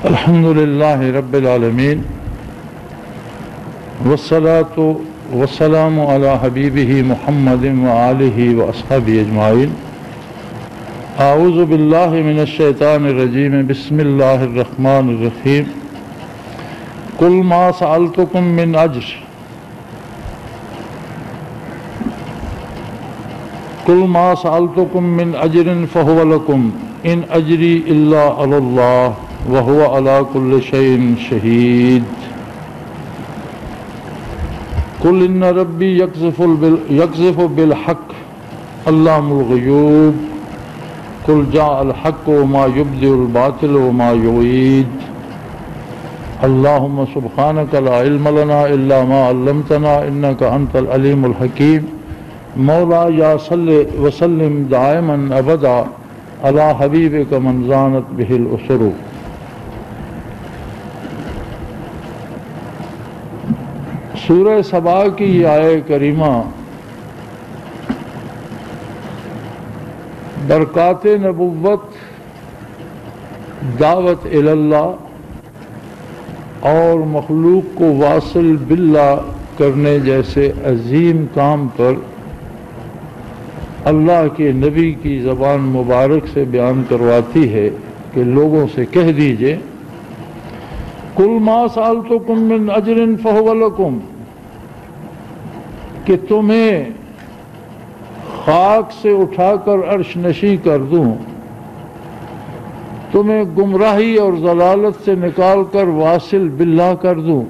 الحمد للہ رب العالمین والصلاة والسلام علی حبیبہ محمد وآلہ واصحابہ اجمعین۔ اعوذ باللہ من الشیطان الرجیم، بسم اللہ الرحمن الرحیم۔ قل ما سألتکم من اجر قل ما سألتکم من اجر فهو لکم ان اجری الا علی اللہ وَهُوَ عَلَى كُلِّ شَيْءٍ شَهِيدٌ۔ قُلْ إِنَّ رَبِّي يَقْذِفُ بِالْحَقِّ عَلَّامُ الْغُيُوبِ قُلْ جَاءَ الْحَقُّ وَمَا يُبْدِئُ الْبَاطِلُ وَمَا يُعِيدُ۔ اللهم سبحانك لا علم لنا إلا ما علمتنا إنك أنت العليم الحكيم۔ مولا یا صلی وسلم دائما ابدا على حبیبک من زانت به الأسر۔ سورہ سبا کی یہ آیہ کریمہ برکات نبوت، دعوت اللہ اور مخلوق کو واصل باللہ کرنے جیسے عظیم کام پر اللہ کے نبی کی زبان مبارک سے بیان کرواتی ہے کہ لوگوں سے کہہ دیجئے قُلْ مَا سَأَلْتُكُم مِّنْ أَجْرٍ فَهُوَ لَكُمْ، کہ تمہیں خاک سے اٹھا کر عرش نشی کر دوں، تمہیں گمراہی اور ضلالت سے نکال کر واصل باللہ کر دوں،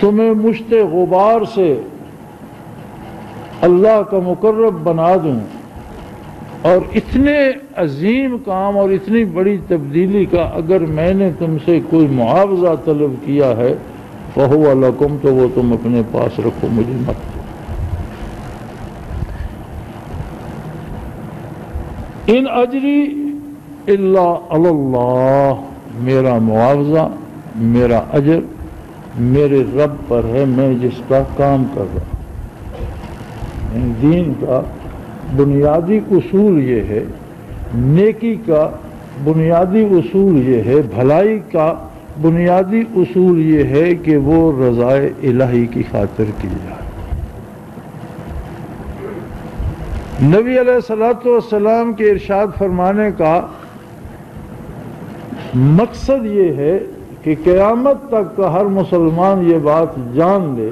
تمہیں مشت غبار سے اللہ کا مقرب بنا دوں، اور اتنے عظیم کام اور اتنی بڑی تبدیلی کا اگر میں نے تم سے کوئی معاوضہ طلب کیا ہے فَهُوَ لَكُمْ، تو وہ تم اپنے پاس رکھو، مجھے مت دو۔ ان اجری الا علی اللہ، میرا معاوضہ، میرا اجر میرے رب پر ہے، میں جس کا کام کر رہا ہوں۔ دین کا بنیادی اصول یہ ہے، نیکی کا بنیادی اصول یہ ہے، بھلائی کا بنیادی اصول یہ ہے کہ وہ رضائے الہی کی خاطر کی جائے۔ نبی علیہ الصلوۃ والسلام کے ارشاد فرمانے کا مقصد یہ ہے کہ قیامت تک کا ہر مسلمان یہ بات جان لے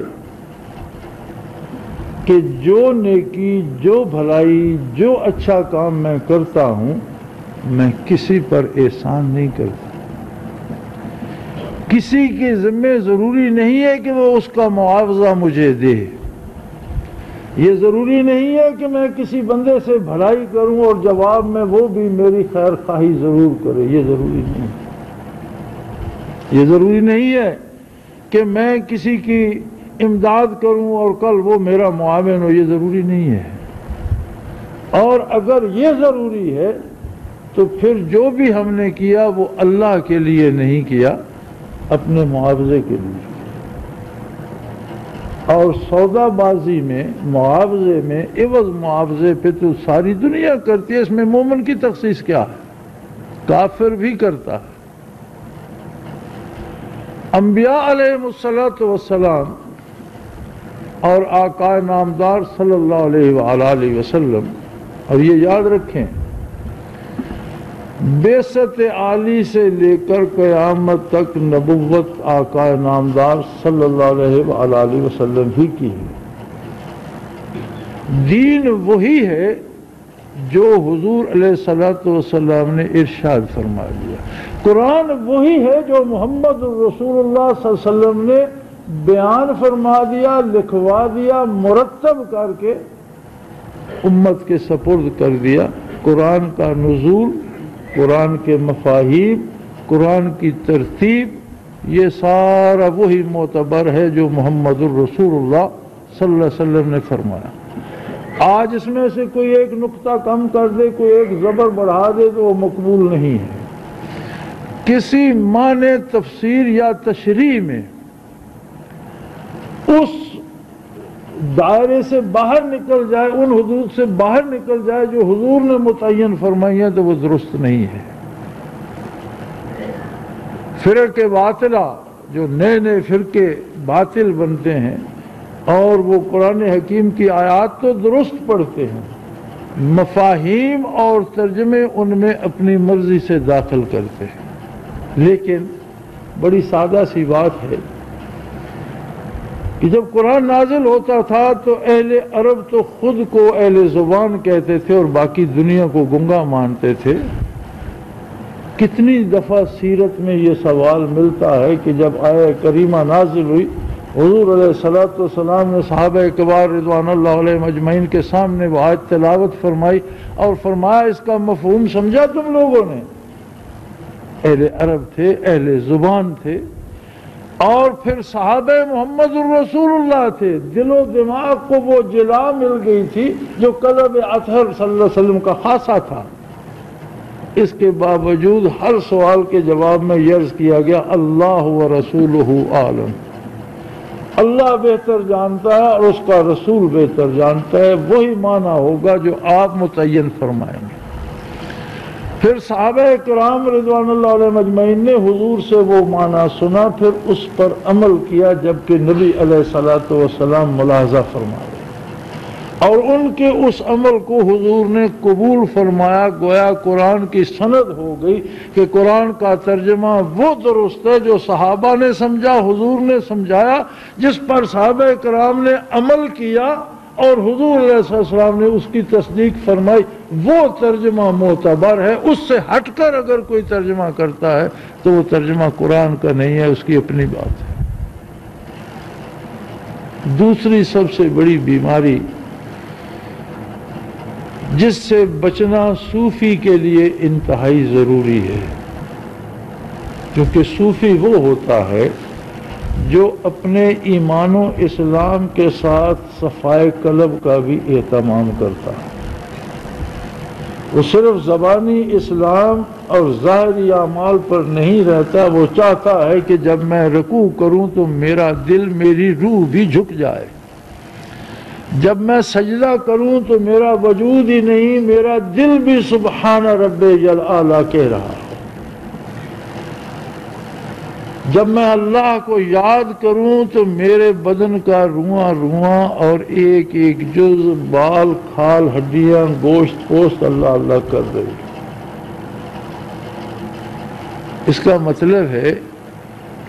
کہ جو نیکی، جو بھلائی، جو اچھا کام میں کرتا ہوں میں کسی پر احسان نہیں کرتا، کسی کے ذمہ ضروری نہیں ہے کہ وہ اس کا معاوضہ مجھے دے، یہ ضروری نہیں ہے کہ میں کسی بندے سے بھلائی کروں اور جواب میں وہ بھی میری خیر خواہی ضرور کرے، یہ ضروری نہیں، یہ ضروری نہیں ہے کہ میں کسی کی امداد کروں اور کل وہ میرا معاون ہو، یہ ضروری نہیں ہے۔ اور اگر یہ ضروری ہے تو پھر جو بھی ہم نے کیا وہ اللہ کے لیے نہیں کیا، اپنے معاوضے کے لیے۔ اور سودا بازی میں، معاوضے میں، عوض معاوضے پہ تو ساری دنیا کرتی ہے، اس میں مومن کی تخصیص کیا ہے؟ کافر بھی کرتا ہے۔ انبیاء علیہ السلام اور آقا نامدار صلی اللہ علیہ وآلہ وسلم، اور یہ یاد رکھیں بعثت عالی سے لے کر قیامت تک نبوت آقا نامدار صلی اللہ علیہ وآلہ وسلم ہی کی ہے۔ دین وہی ہے جو حضور علیہ الصلوۃ والسلام نے ارشاد فرما دیا، قرآن وہی ہے جو محمد رسول اللہ صلی اللہ علیہ وسلم نے بیان فرما دیا، لکھوا دیا، مرتب کر کے امت کے سپرد کر دیا۔ قرآن کا نزول، قرآن کے مفاہیم، قرآن کی ترتیب، یہ سارا وہی معتبر ہے جو محمد الرسول اللہ صلی اللہ علیہ وسلم نے فرمایا۔ آج اس میں سے کوئی ایک نقطہ کم کر دے، کوئی ایک زبر بڑھا دے تو وہ مقبول نہیں ہے۔ کسی معنی تفسیر یا تشریح میں اس دائرے سے باہر نکل جائے، ان حدود سے باہر نکل جائے جو حضور نے متعین فرمائی ہیں، تو وہ درست نہیں ہے۔ فرق باطلہ جو نئے نئے فرقے باطل بنتے ہیں اور وہ قرآن حکیم کی آیات تو درست پڑھتے ہیں، مفاہیم اور ترجمے ان میں اپنی مرضی سے داخل کرتے ہیں۔ لیکن بڑی سادہ سی بات ہے کہ جب قرآن نازل ہوتا تھا تو اہل عرب تو خود کو اہل زبان کہتے تھے اور باقی دنیا کو گنگا مانتے تھے۔ کتنی دفعہ سیرت میں یہ سوال ملتا ہے کہ جب آیہ کریمہ نازل ہوئی، حضور علیہ الصلوۃ والسلام نے صحابہ کبار رضوان اللہ علیہم اجمعین کے سامنے وہ آیت تلاوت فرمائی اور فرمایا اس کا مفہوم سمجھا تم لوگوں نے؟ اہل عرب تھے، اہل زبان تھے، اور پھر صحابہ محمد الرسول اللہ تھے، دل و دماغ کو وہ جلا مل گئی تھی جو کذب اطہر صلی اللہ علیہ وسلم کا خاصہ تھا۔ اس کے باوجود ہر سوال کے جواب میں یہ عرض کیا گیا اللہ و رسولہ عالم، اللہ بہتر جانتا ہے اور اس کا رسول بہتر جانتا ہے، وہی معنی ہوگا جو آپ متعین فرمائیں گے۔ پھر صحابہ کرام رضوان اللہ علیہ مجمعین نے حضور سے وہ معنی سنا، پھر اس پر عمل کیا، جبکہ نبی علیہ الصلوۃ والسلام ملاحظہ فرمائے اور ان کے اس عمل کو حضور نے قبول فرمایا۔ گویا قرآن کی سند ہو گئی کہ قرآن کا ترجمہ وہ درست ہے جو صحابہ نے سمجھا، حضور نے سمجھایا، جس پر صحابہ کرام نے عمل کیا اور حضور علیہ السلام نے اس کی تصدیق فرمائی، وہ ترجمہ معتبر ہے۔ اس سے ہٹ کر اگر کوئی ترجمہ کرتا ہے تو وہ ترجمہ قرآن کا نہیں ہے، اس کی اپنی بات ہے۔ دوسری سب سے بڑی بیماری جس سے بچنا صوفی کے لیے انتہائی ضروری ہے، کیونکہ صوفی وہ ہوتا ہے جو اپنے ایمان و اسلام کے ساتھ صفائے قلب کا بھی اہتمام کرتا ہے۔ وہ صرف زبانی اسلام اور ظاہری اعمال پر نہیں رہتا، وہ چاہتا ہے کہ جب میں رکوع کروں تو میرا دل، میری روح بھی جھک جائے، جب میں سجدہ کروں تو میرا وجود ہی نہیں، میرا دل بھی سبحان رب الاعلی کہہ رہا ہے، جب میں اللہ کو یاد کروں تو میرے بدن کا رواں رواں اور ایک ایک جز، بال، کھال، ہڈیاں، گوشت پوست اللہ اللہ کر رہی۔ اس کا مطلب ہے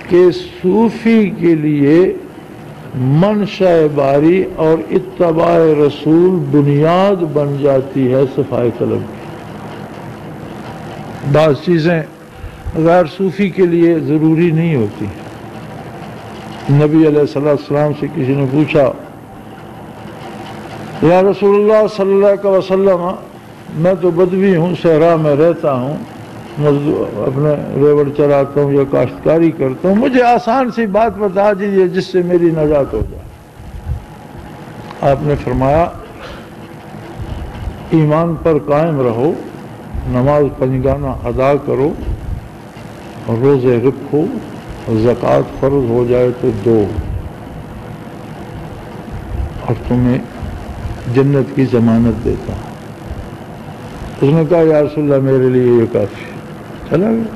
کہ صوفی کے لیے منشا باری اور اتباع رسول بنیاد بن جاتی ہے صفائے قلب کی۔ بعض چیزیں غیر صوفی کے لیے ضروری نہیں ہوتی۔ نبی علیہ السلام سے کسی نے پوچھا یا رسول اللہ صلی اللہ علیہ وسلم، میں تو بدوی ہوں، صحرا میں رہتا ہوں، اپنے ریوڑ چراتا ہوں یا کاشتکاری کرتا ہوں، مجھے آسان سی بات بتا دیجیے جس سے میری نجات ہو جائے۔ آپ نے فرمایا ایمان پر قائم رہو، نماز پنجگانہ ادا کرو، روزے رکھو، زکوٰۃ فرض ہو جائے تو دو، اور تمہیں جنت کی ضمانت دیتا ہوں۔ اس نے کہا یا رسول اللہ میرے لیے یہ کافی ہے، چلا گیا۔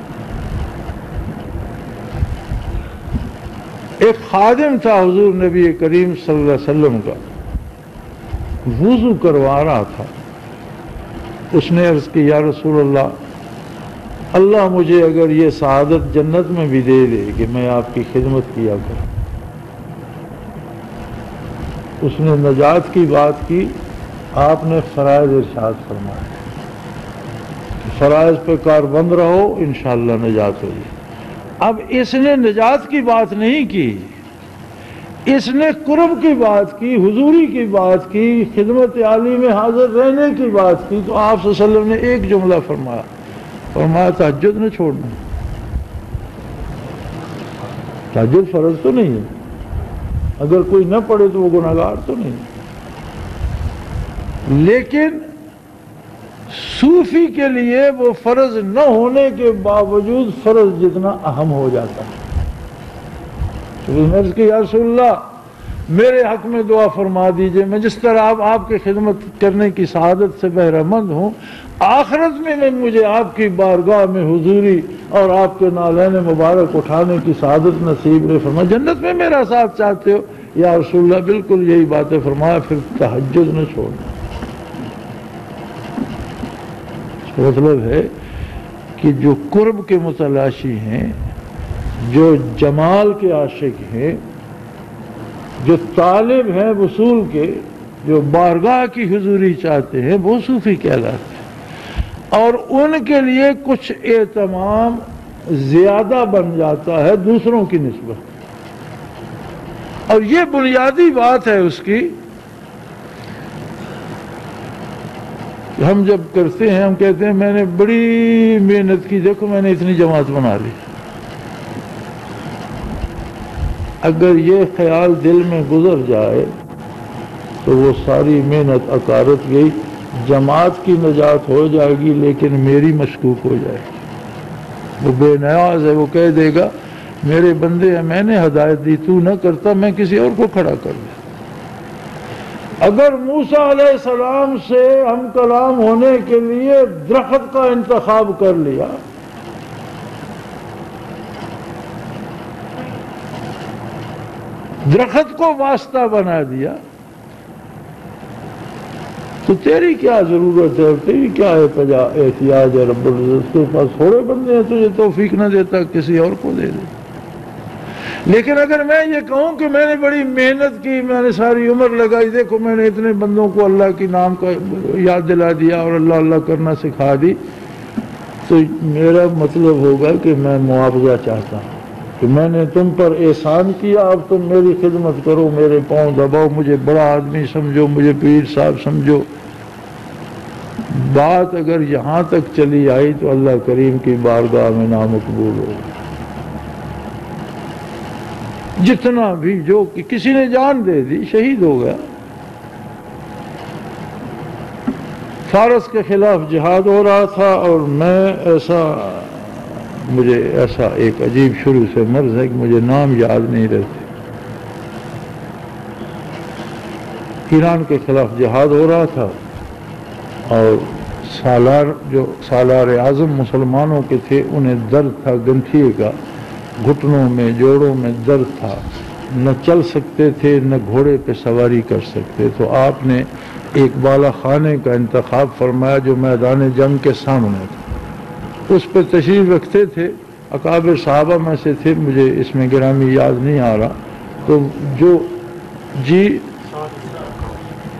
ایک خادم تھا حضور نبی کریم صلی اللہ علیہ وسلم کا، وضو کروا رہا تھا، اس نے عرض کی یا رسول اللہ، اللہ مجھے اگر یہ سعادت جنت میں بھی دے دے کہ میں آپ کی خدمت کیا کروں۔ اس نے نجات کی بات کی، آپ نے فرائض ارشاد فرمایا، فرائض پہ کاربند رہو انشاءاللہ نجات ہو جائے۔ اب اس نے نجات کی بات نہیں کی، اس نے قرب کی بات کی، حضوری کی بات کی، خدمت عالی میں حاضر رہنے کی بات کی، تو آپ صلی اللہ علیہ وسلم نے ایک جملہ فرمایا، فرمایا تہجد نہ چھوڑنا۔ تہجد فرض تو نہیں ہے، اگر کوئی نہ پڑھے تو وہ گناہگار تو نہیں، لیکن صوفی کے لیے وہ فرض نہ ہونے کے باوجود فرض جتنا اہم ہو جاتا ہے۔ تو عرض کی یا رسول اللہ میرے حق میں دعا فرما دیجئے، میں جس طرح آپ کی خدمت کرنے کی سعادت سے بہرہ مند ہوں، آخرت میں مجھے آپ کی بارگاہ میں حضوری اور آپ کے نالین مبارک اٹھانے کی سعادت نصیب نے فرمایا۔ جنت میں میرا ساتھ چاہتے ہو یا رسول اللہ؟ بالکل یہی باتیں فرمایا، پھر تہجد نہ چھوڑنا۔ مطلب ہے کہ جو قرب کے متلاشی ہیں، جو جمال کے عاشق ہیں، جو طالب ہیں وصول کے، جو بارگاہ کی حضوری چاہتے ہیں، وہ صوفی کہلاتے ہیں، اور ان کے لیے کچھ اہتمام زیادہ بن جاتا ہے دوسروں کی نسبت، اور یہ بنیادی بات ہے اس کی۔ ہم جب کرتے ہیں ہم کہتے ہیں میں نے بڑی محنت کی، دیکھو میں نے اتنی جماعت بنا لی۔ اگر یہ خیال دل میں گزر جائے تو وہ ساری محنت اکارت گئی، جماعت کی نجات ہو جائے گی لیکن میری مشکوک ہو جائے گی۔ وہ بے نیاز ہے، وہ کہہ دے گا میرے بندے ہیں، میں نے ہدایت دی، تو نہ کرتا میں کسی اور کو کھڑا کر دیا۔ اگر موسیٰ علیہ السلام سے ہم کلام ہونے کے لیے درخت کا انتخاب کر لیا، درخت کو واسطہ بنا دیا، تو تیری کیا ضرورت ہے، تیری کیا احتیاج ہے؟ رب العزت کے پاس تھوڑے بندے ہیں، تجھے توفیق نہ دیتا کسی اور کو دے دے۔ لیکن اگر میں یہ کہوں کہ میں نے بڑی محنت کی، میں نے ساری عمر لگائی، دیکھو میں نے اتنے بندوں کو اللہ کی نام کا یاد دلا دیا اور اللہ اللہ کرنا سکھا دی، تو میرا مطلب ہوگا کہ میں معاوضہ چاہتا ہوں کہ میں نے تم پر احسان کیا، اب تم میری خدمت کرو، میرے پاؤں دباؤ، مجھے بڑا آدمی سمجھو، مجھے پیر صاحب سمجھو۔ بات اگر یہاں تک چلی آئی تو اللہ کریم کی بارگاہ میں نامقبول ہو۔ جتنا بھی جو کہ کسی نے جان دے دی، شہید ہو گیا، فارس کے خلاف جہاد ہو رہا تھا، اور مجھے ایسا ایک عجیب شروع سے مرض ہے کہ مجھے نام یاد نہیں رہتے۔ ایران کے خلاف جہاد ہو رہا تھا، اور سالار اعظم مسلمانوں کے تھے، انہیں درد تھا گنٹھیے کا، گھٹنوں میں جوڑوں میں درد تھا، نہ چل سکتے تھے نہ گھوڑے پہ سواری کر سکتے، تو آپ نے ایک بالا خانے کا انتخاب فرمایا جو میدان جنگ کے سامنے تھا، اس پہ تشریف رکھتے تھے، اکابر صحابہ میں سے تھے، مجھے اس میں گرامی یاد نہیں آ رہا، تو جو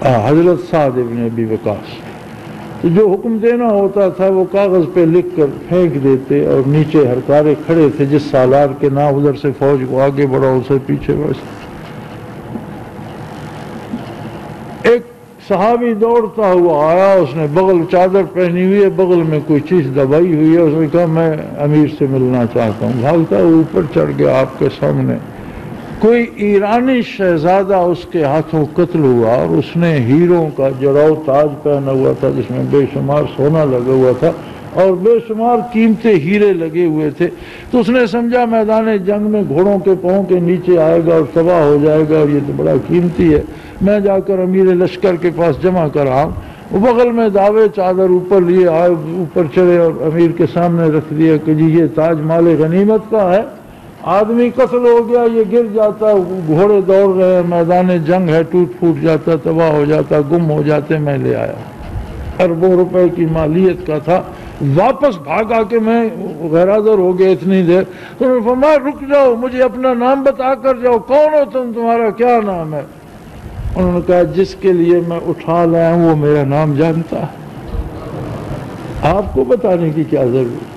حضرت سعد ابن ابی وقاص، تو جو حکم دینا ہوتا تھا وہ کاغذ پہ لکھ کر پھینک دیتے، اور نیچے ہرکارے کھڑے تھے، جس سالار کے نام ادھر سے فوج کو آگے بڑھاؤ، اسے پیچھے بڑھ۔ ایک صحابی دوڑتا ہوا آیا، اس نے بغل چادر پہنی ہوئی ہے، بغل میں کوئی چیز دبائی ہوئی ہے، اس نے کہا میں امیر سے ملنا چاہتا ہوں۔ بھاگتا ہوا اوپر چڑھ گیا، آپ کے سامنے کوئی ایرانی شہزادہ اس کے ہاتھوں قتل ہوا، اور اس نے ہیروں کا جڑاؤ تاج پہنا ہوا تھا جس میں بے شمار سونا لگا ہوا تھا اور بے شمار قیمتی ہیرے لگے ہوئے تھے، تو اس نے سمجھا میدان جنگ میں گھوڑوں کے پاؤں کے نیچے آئے گا اور تباہ ہو جائے گا، اور یہ تو بڑا قیمتی ہے، میں جا کر امیر لشکر کے پاس جمع کراؤں۔ وہ بغل میں دعوے چادر اوپر لیے آئے، اوپر چڑھے اور امیر کے سامنے رکھ دیا کہ جی یہ تاج مال غنیمت کا ہے۔ آدمی قتل ہو گیا، یہ گر جاتا، گھوڑے دوڑ رہے ہیں، میدان جنگ ہے، ٹوٹ پھوٹ جاتا، تباہ ہو جاتا، گم ہو جاتے، میں لے آیا، اربوں روپے کی مالیت کا تھا۔ واپس بھاگا کہ میں غیرحاضر ہو گیا اتنی دیر، تو انہوں نے فرمایا رک جاؤ، مجھے اپنا نام بتا کر جاؤ، کون ہو تم، تمہارا کیا نام ہے؟ انہوں نے کہا جس کے لیے میں اٹھا لایا ہوں وہ میرا نام جانتا ہے، آپ کو بتانے کی کیا ضرورت؟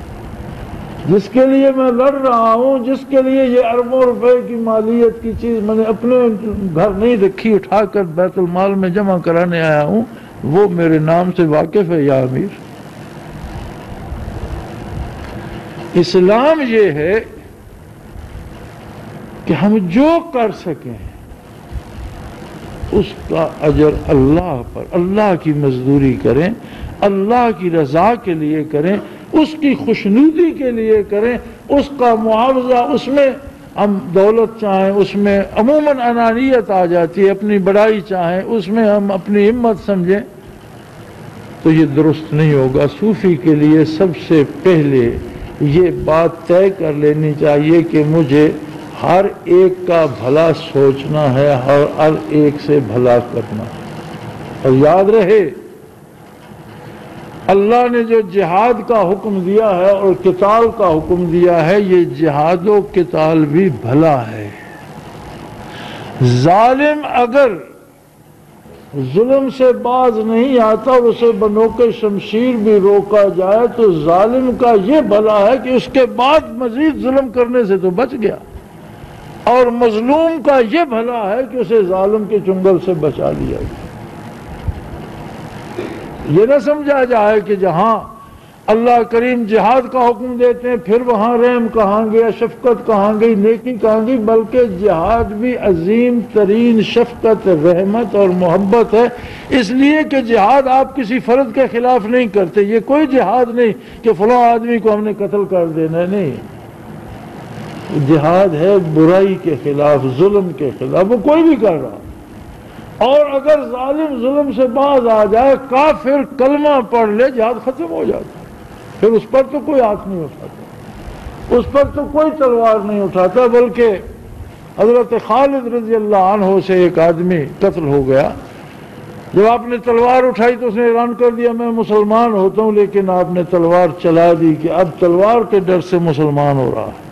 جس کے لیے میں لڑ رہا ہوں، جس کے لیے یہ اربوں روپے کی مالیت کی چیز میں نے اپنے گھر نہیں رکھی، اٹھا کر بیت المال میں جمع کرانے آیا ہوں، وہ میرے نام سے واقف ہے یا امیر؟ اسلام یہ ہے کہ ہم جو کر سکیں اس کا اجر اللہ پر، اللہ کی مزدوری کریں، اللہ کی رضا کے لیے کریں، اس کی خوشنودی کے لیے کریں، اس کا معاوضہ اس میں ہم دولت چاہیں اس میں عموماً انانیت آ جاتی ہے، اپنی بڑائی چاہیں اس میں ہم اپنی ہمت سمجھیں تو یہ درست نہیں ہوگا۔ صوفی کے لیے سب سے پہلے یہ بات طے کر لینی چاہیے کہ مجھے ہر ایک کا بھلا سوچنا ہے، ہر ایک سے بھلا کرنا ہے۔ اور یاد رہے اللہ نے جو جہاد کا حکم دیا ہے اور قتال کا حکم دیا ہے، یہ جہاد و قتال بھی بھلا ہے۔ ظالم اگر ظلم سے باز نہیں آتا، اسے بنوک شمشیر بھی روکا جائے تو ظالم کا یہ بھلا ہے کہ اس کے بعد مزید ظلم کرنے سے تو بچ گیا، اور مظلوم کا یہ بھلا ہے کہ اسے ظالم کے چنگل سے بچا لیا گیا۔ یہ نہ سمجھا جائے کہ جہاں اللہ کریم جہاد کا حکم دیتے ہیں پھر وہاں رحم کہاں گیا، شفقت کہاں گئی، نیکی کہاں گئی، بلکہ جہاد بھی عظیم ترین شفقت، رحمت اور محبت ہے، اس لیے کہ جہاد آپ کسی فرد کے خلاف نہیں کرتے۔ یہ کوئی جہاد نہیں کہ فلاں آدمی کو ہم نے قتل کر دینا ہے، نہیں، جہاد ہے برائی کے خلاف، ظلم کے خلاف، وہ کوئی بھی کر رہا۔ اور اگر ظالم ظلم سے باز آ جائے، کافر کلمہ پڑھ لے، جہاد ختم ہو جاتا، پھر اس پر تو کوئی ہاتھ نہیں اٹھاتا، اس پر تو کوئی تلوار نہیں اٹھاتا، بلکہ حضرت خالد رضی اللہ عنہ سے ایک آدمی قتل ہو گیا۔ جب آپ نے تلوار اٹھائی تو اس نے اعلان کر دیا میں مسلمان ہوتا ہوں، لیکن آپ نے تلوار چلا دی کہ اب تلوار کے ڈر سے مسلمان ہو رہا ہے۔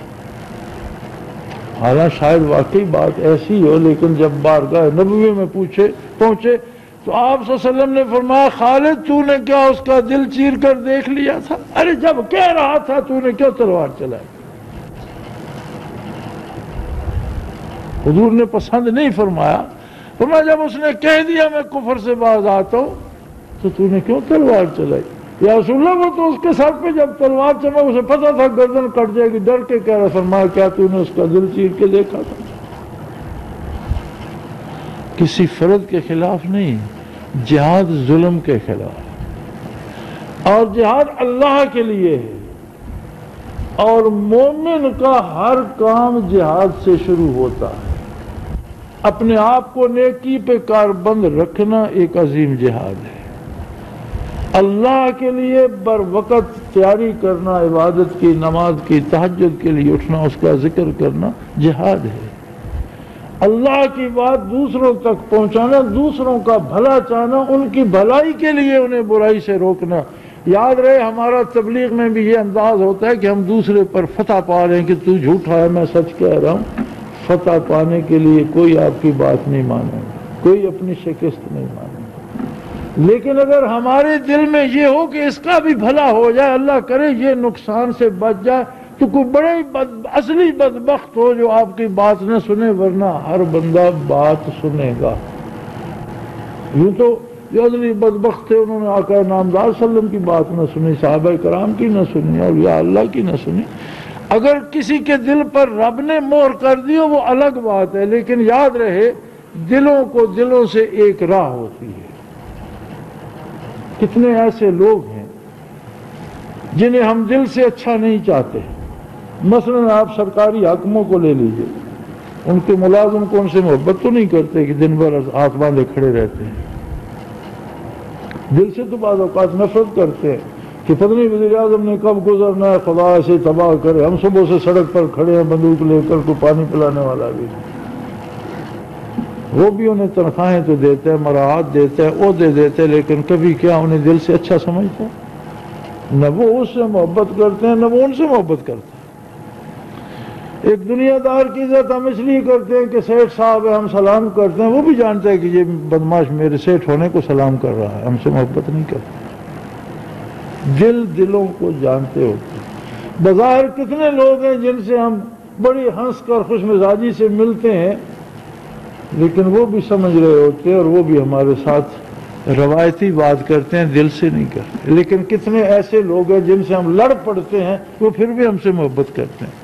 حالانکہ شاید واقعی بات ایسی ہو، لیکن جب بارگاہ نبوی میں پہنچے تو آپ صلی اللہ علیہ وسلم نے فرمایا خالد تو نے کیا اس کا دل چیر کر دیکھ لیا تھا؟ ارے جب کہہ رہا تھا تو نے کیوں تلوار چلائی؟ حضور نے پسند نہیں فرمایا، فرمایا جب اس نے کہہ دیا میں کفر سے باز آتا ہوں تو نے کیوں تلوار چلائی؟ یا رسول اللہ وہ تو اس کے سر پہ جب تلوار چمک اسے پتا تھا گردن کٹ جائے گی، ڈر کے کہہ رہا، فرمایا کیا تو نے اس کا دل چیر کے دیکھا تھا؟ کسی فرد کے خلاف نہیں، جہاد ظلم کے خلاف، اور جہاد اللہ کے لیے ہے، اور مومن کا ہر کام جہاد سے شروع ہوتا ہے۔ اپنے آپ کو نیکی پہ کاربند رکھنا ایک عظیم جہاد ہے، اللہ کے لیے بر وقت تیاری کرنا، عبادت کی، نماز کی، تہجد کے لیے اٹھنا، اس کا ذکر کرنا جہاد ہے۔ اللہ کی بات دوسروں تک پہنچانا، دوسروں کا بھلا چاہنا، ان کی بھلائی کے لیے انہیں برائی سے روکنا۔ یاد رہے ہمارا تبلیغ میں بھی یہ انداز ہوتا ہے کہ ہم دوسرے پر فتح پا رہے ہیں کہ تو جھوٹا ہے میں سچ کہہ رہا ہوں۔ فتح پانے کے لیے کوئی آپ کی بات نہیں مانے گا، کوئی اپنی شکست نہیں مانے گا، لیکن اگر ہمارے دل میں یہ ہو کہ اس کا بھی بھلا ہو جائے، اللہ کرے یہ نقصان سے بچ جائے، تو کوئی بڑے اصلی بدبخت ہو جو آپ کی بات نہ سنے، ورنہ ہر بندہ بات سنے گا۔ یوں تو جو اصلی بدبخت تھے انہوں نے آقا نامدار صلی اللہ علیہ وسلم کی بات نہ سنی، صحابہ کرام کی نہ سنی، اولیاء اللہ کی نہ سنی۔ اگر کسی کے دل پر رب نے مہر کر دی وہ الگ بات ہے، لیکن یاد رہے دلوں کو دلوں سے ایک راہ ہوتی ہے۔ کتنے ایسے لوگ ہیں جنہیں ہم دل سے اچھا نہیں چاہتے، مثلا آپ سرکاری حاکموں کو لے لیجئے، ان کے ملازم کو ان سے محبت تو نہیں کرتے کہ دن بھر ہاتھ باندھے کھڑے رہتے ہیں، دل سے تو بعض اوقات نفرت کرتے ہیں کہ پتہ نہیں وزیر اعظم نے کب گزرنا ہے، خدا ایسے تباہ کرے، ہم صبح سے سڑک پر کھڑے ہیں بندوق لے کر، کو پانی پلانے والا بھی نہیں، وہ بھی انہیں تنخواہیں تو دیتے ہیں، مراعات دیتے ہیں، عہدے دیتے ہیں، لیکن کبھی کیا انہیں دل سے اچھا سمجھتے ہیں؟ نہ وہ اس سے محبت کرتے ہیں نہ وہ ان سے محبت کرتے ہیں۔ ایک دنیا دار کی عزت ہم اس لیے کرتے ہیں کہ سیٹھ صاحب ہے ہم سلام کرتے ہیں، وہ بھی جانتے ہیں کہ یہ بدماش میرے سیٹھ ہونے کو سلام کر رہا ہے، ہم سے محبت نہیں کرتا۔ دل دلوں کو جانتے ہوتے ہیں۔ بظاہر کتنے لوگ ہیں جن سے ہم بڑی ہنس کر خوش مزاجی سے ملتے ہیں، لیکن وہ بھی سمجھ رہے ہوتے ہیں اور وہ بھی ہمارے ساتھ روایتی بات کرتے ہیں، دل سے نہیں کرتے۔ لیکن کتنے ایسے لوگ ہیں جن سے ہم لڑ پڑتے ہیں، وہ پھر بھی ہم سے محبت کرتے ہیں۔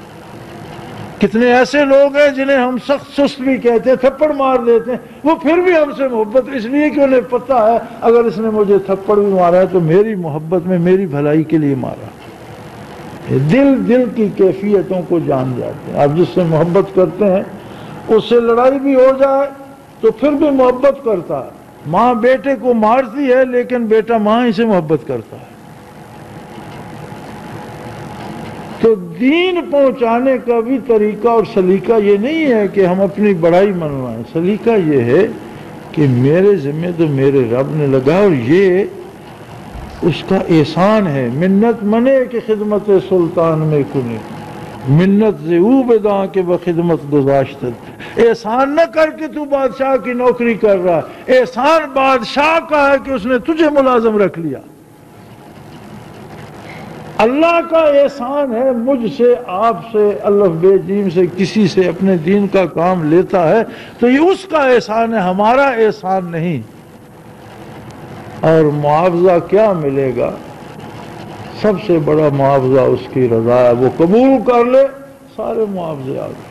کتنے ایسے لوگ ہیں جنہیں ہم سخت سست بھی کہتے ہیں، تھپڑ مار دیتے ہیں، وہ پھر بھی ہم سے محبت، اس لیے کہ انہیں پتہ ہے اگر اس نے مجھے تھپڑ بھی مارا ہے تو میری محبت میں میری بھلائی کے لیے مارا۔ دل کی کیفیتوں کو جان جاتے ہیں. آپ جس سے محبت کرتے ہیں اس سے لڑائی بھی ہو جائے تو پھر بھی محبت کرتا ہے. ماں بیٹے کو مارتی ہے لیکن بیٹا ماں ہی سے محبت کرتا ہے. تو دین پہنچانے کا بھی طریقہ اور سلیقہ یہ نہیں ہے کہ ہم اپنی بڑائی منوائیں. سلیقہ یہ ہے کہ میرے ذمہ تو میرے رب نے لگا اور یہ اس کا احسان ہے. منت منے کہ خدمت سلطان میں کنے، منت زیو بداں کہ بخدمت گزاشتت. احسان نہ کر کے تو بادشاہ کی نوکری کر رہا ہے، احسان بادشاہ کا ہے کہ اس نے تجھے ملازم رکھ لیا. اللہ کا احسان ہے مجھ سے، آپ سے، الف بے جیم سے کسی سے اپنے دین کا کام لیتا ہے تو یہ اس کا احسان ہے، ہمارا احسان نہیں. اور معاوضہ کیا ملے گا؟ سب سے بڑا معاوضہ اس کی رضا ہے. وہ قبول کر لے سارے معاوضے آ گئے.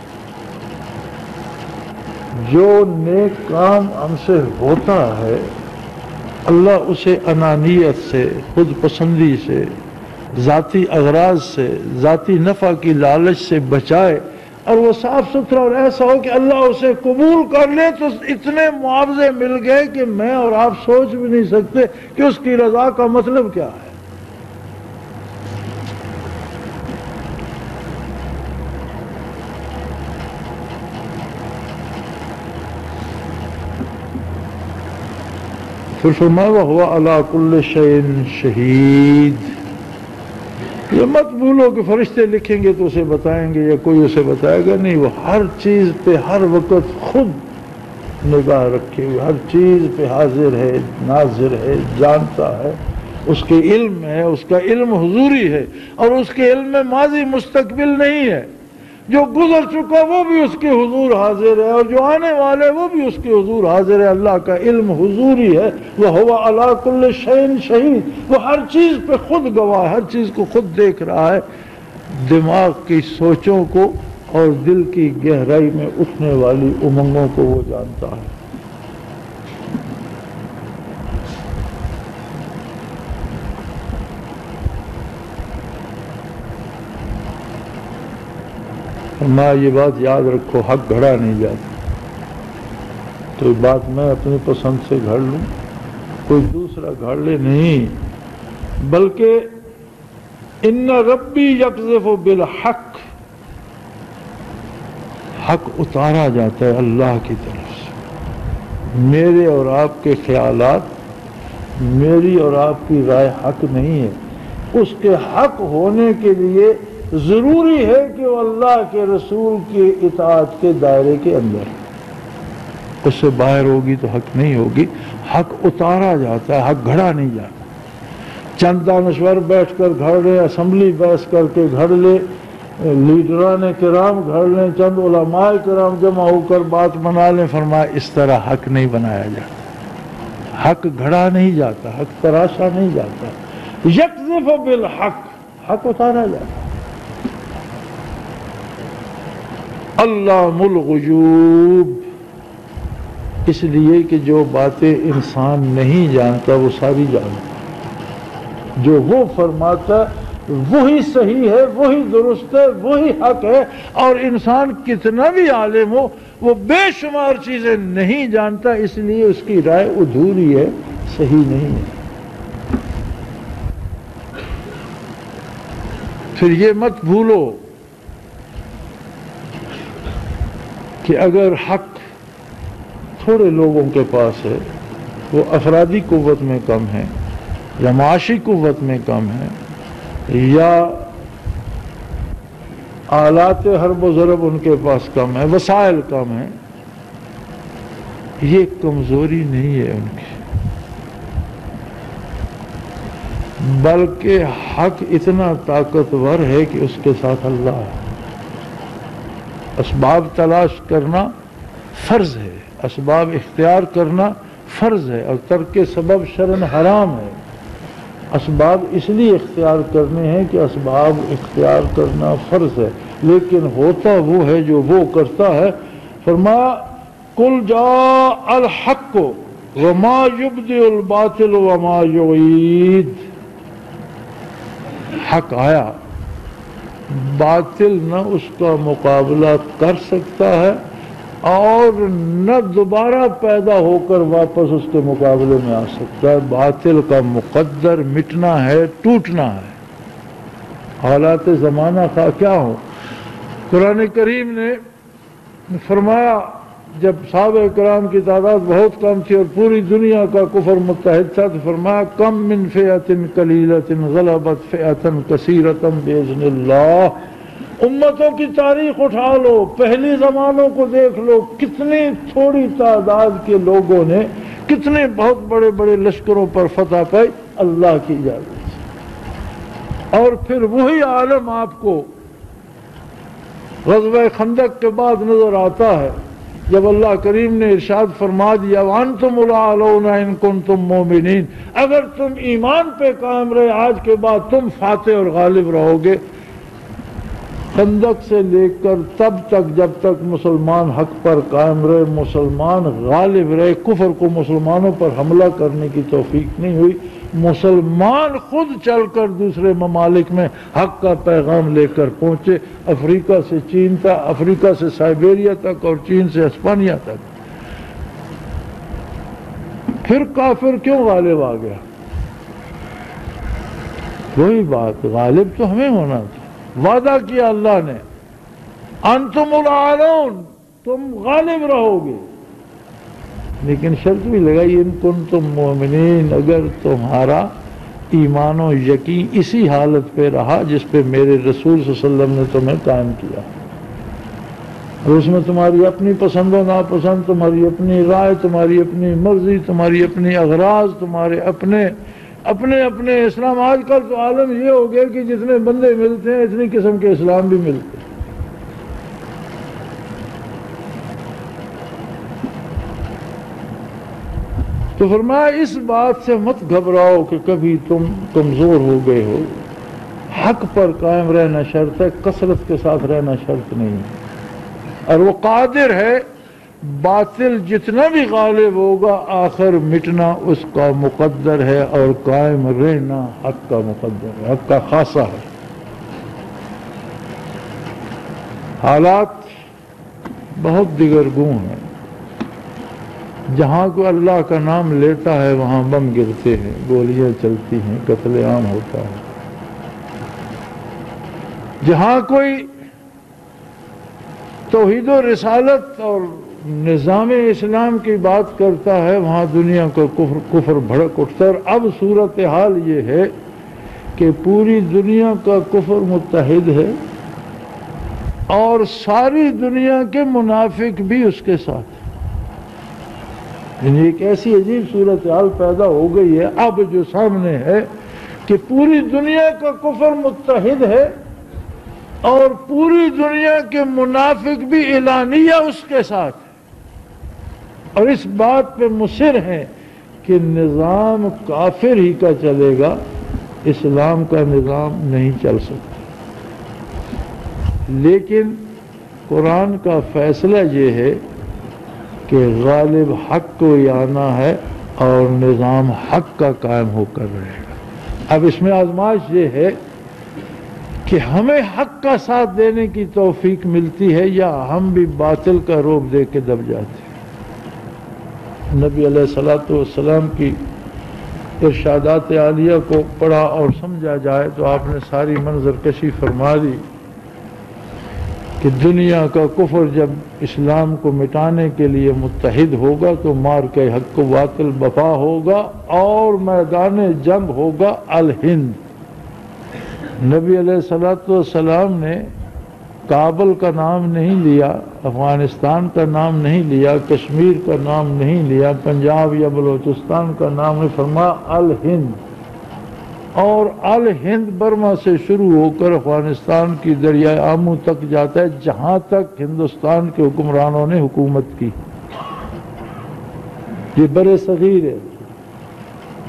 جو نیک کام ہم سے ہوتا ہے اللہ اسے انانیت سے، خود پسندی سے، ذاتی اغراض سے، ذاتی نفع کی لالچ سے بچائے اور وہ صاف ستھرا اور ایسا ہو کہ اللہ اسے قبول کر لے تو اتنے معاوضے مل گئے کہ میں اور آپ سوچ بھی نہیں سکتے کہ اس کی رضا کا مطلب کیا ہے. پھر فرمایا وَهُوَ عَلَىٰ كُلِّ شَيْءٍ شَهِيدٌ. یہ مت بھولو کہ فرشتے لکھیں گے تو اسے بتائیں گے یا کوئی اسے بتائے گا. نہیں، وہ ہر چیز پہ ہر وقت خود نگاہ رکھے ہوئے، ہر چیز پہ حاضر ہے، ناظر ہے، جانتا ہے. اس کے علم ہے، اس کا علم حضوری ہے اور اس کے علم میں ماضی مستقبل نہیں ہے. جو گزر چکا وہ بھی اس کے حضور حاضر ہے اور جو آنے والے وہ بھی اس کے حضور حاضر ہے. اللہ کا علم حضوری ہے. وَهُوَ عَلَىٰ كُلِّ شَيْءٍ شَهِيدٌ. وہ ہر چیز پہ خود گواہ، ہر چیز کو خود دیکھ رہا ہے. دماغ کی سوچوں کو اور دل کی گہرائی میں اٹھنے والی امنگوں کو وہ جانتا ہے. میں یہ بات یاد رکھو، حق گھڑا نہیں جاتا. تو بات میں اپنی پسند سے گھڑ لوں، کوئی دوسرا گھڑ لے نہیں، بلکہ ان ربی یقذف بالحق، حق اتارا جاتا ہے اللہ کی طرف سے. میرے اور آپ کے خیالات، میری اور آپ کی رائے حق نہیں ہے. اس کے حق ہونے کے لیے ضروری ہے کہ وہ اللہ کے رسول کی اطاعت کے دائرے کے اندر، اس سے باہر ہوگی تو حق نہیں ہوگی. حق اتارا جاتا ہے، حق گھڑا نہیں جاتا. چند دانشور بیٹھ کر گھڑ لیں، اسمبلی بحث کر کے گھڑ لے، لیڈران کرام گھڑ لیں، چند علماء کرام جمع ہو کر بات بنا لیں. فرمایا اس طرح حق نہیں بنایا جاتا. حق گھڑا نہیں جاتا، حق تراشا نہیں جاتا. یقذف بالحق، حق اتارا جاتا. علام الغیوب، اس لیے کہ جو باتیں انسان نہیں جانتا وہ ساری جانتا. جو وہ فرماتا وہی صحیح ہے، وہی درست ہے، وہی حق ہے. اور انسان کتنا بھی عالم ہو وہ بے شمار چیزیں نہیں جانتا، اس لیے اس کی رائے ادھوری ہے، صحیح نہیں ہے. پھر یہ مت بھولو کہ اگر حق تھوڑے لوگوں کے پاس ہے، وہ افرادی قوت میں کم ہے یا معاشی قوت میں کم ہے یا آلات حرب و ضرب ان کے پاس کم ہے، وسائل کم ہیں، یہ کمزوری نہیں ہے ان کی، بلکہ حق اتنا طاقتور ہے کہ اس کے ساتھ اللہ ہے. اسباب تلاش کرنا فرض ہے، اسباب اختیار کرنا فرض ہے، اور ترک سبب شرعاً حرام ہے. اسباب اس لیے اختیار کرنے ہیں کہ اسباب اختیار کرنا فرض ہے، لیکن ہوتا وہ ہے جو وہ کرتا ہے. فرمایا قل جاء الحق وما یبدئ الباطل وما یعید. حق آیا باطل نہ اس کا مقابلہ کر سکتا ہے اور نہ دوبارہ پیدا ہو کر واپس اس کے مقابلے میں آ سکتا ہے۔ باطل کا مقدر مٹنا ہے، ٹوٹنا ہے، حالات زمانہ کا کیا ہو۔ قرآن کریم نے فرمایا جب صحابہ کرام کی تعداد بہت کم تھی اور پوری دنیا کا کفر متحد تھا تو فرمایا کم من فئۃ قلیلۃ غلبت فئۃ کثیرۃ باذن اللہ۔ امتوں کی تاریخ اٹھا لو، پہلی زمانوں کو دیکھ لو، کتنی تھوڑی تعداد کے لوگوں نے کتنے بہت بڑے بڑے لشکروں پر فتح پائی اللہ کی اجازت سے۔ اور پھر وہی عالم آپ کو غزوہ خندق کے بعد نظر آتا ہے جب اللہ کریم نے ارشاد فرما دیا وَأَنْتُمُ الْأَعْلَوْنَ إِن كُنتُم مُؤْمِنِينَ، اگر تم ایمان پہ قائم رہے آج کے بعد تم فاتح اور غالب رہو گے۔ خندق سے لے کر تب تک جب تک مسلمان حق پر قائم رہے، مسلمان غالب رہے، کفر کو مسلمانوں پر حملہ کرنے کی توفیق نہیں ہوئی۔ مسلمان خود چل کر دوسرے ممالک میں حق کا پیغام لے کر پہنچے، افریقہ سے چین تک، افریقہ سے سائبیریا تک اور چین سے اسپانیہ تک۔ پھر کافر کیوں غالب آ گیا؟ وہی بات، غالب تو ہمیں ہونا تھا۔ وعدہ کیا اللہ نے انتم الاعلون، تم غالب رہو گے، لیکن شرط بھی لگائی ان کنتم مومنین، اگر تمہارا ایمان و یقین اسی حالت پہ رہا جس پہ میرے رسول صلی اللہ علیہ وسلم نے تمہیں قائم کیا، اور اس میں تمہاری اپنی پسند و ناپسند، تمہاری اپنی رائے، تمہاری اپنی مرضی، تمہاری اپنی اغراض، تمہارے اپنے اسلام۔ آج کل تو عالم یہ ہو گیا کہ جتنے بندے ملتے ہیں اتنی قسم کے اسلام بھی ملتے ہیں۔ تو فرمایا اس بات سے مت گھبراؤ کہ کبھی تم کمزور ہو گئے ہو، حق پر قائم رہنا شرط ہے، کثرت کے ساتھ رہنا شرط نہیں ہے، اور وہ قادر ہے باطل جتنا بھی غالب ہوگا آخر مٹنا اس کا مقدر ہے، اور قائم رہنا حق کا مقدر ہے، حق کا خاصہ ہے۔ حالات بہت دیگرگون ہیں، جہاں کوئی اللہ کا نام لیتا ہے وہاں بم گرتے ہیں، گولیاں چلتی ہیں، قتل عام ہوتا ہے۔ جہاں کوئی توحید و رسالت اور نظام اسلام کی بات کرتا ہے وہاں دنیا کا کفر بھڑک اٹھتا ہے۔ اور اب صورتحال یہ ہے کہ پوری دنیا کا کفر متحد ہے اور ساری دنیا کے منافق بھی اس کے ساتھ، یعنی ایک ایسی عجیب صورتحال پیدا ہو گئی ہے اب جو سامنے ہے کہ پوری دنیا کا کفر متحد ہے اور پوری دنیا کے منافق بھی اعلانیہ اس کے ساتھ، اور اس بات پہ مصر ہیں کہ نظام کافر ہی کا چلے گا، اسلام کا نظام نہیں چل سکتا۔ لیکن قرآن کا فیصلہ یہ ہے کہ غالب حق کو ہی آنا ہے اور نظام حق کا قائم ہو کر رہے گا۔ اب اس میں آزمائش یہ ہے کہ ہمیں حق کا ساتھ دینے کی توفیق ملتی ہے یا ہم بھی باطل کا روب دے کے دب جاتے ہیں۔ نبی علیہ الصلوۃ والسلام کی ارشادات عالیہ کو پڑھا اور سمجھا جائے تو آپ نے ساری منظر کشی فرما دی کہ دنیا کا کفر جب اسلام کو مٹانے کے لیے متحد ہوگا تو مار کے حق کو باطل بپا ہوگا اور میدان جنگ ہوگا الہند۔ نبی علیہ الصلوۃ والسلام نے کابل کا نام نہیں لیا، افغانستان کا نام نہیں لیا، کشمیر کا نام نہیں لیا، پنجاب یا بلوچستان کا نام نہیں، فرمایا الہند، اور الہند برما سے شروع ہو کر افغانستان کی دریائے آمو تک جاتا ہے جہاں تک ہندوستان کے حکمرانوں نے حکومت کی۔ یہ بر صغیر ہے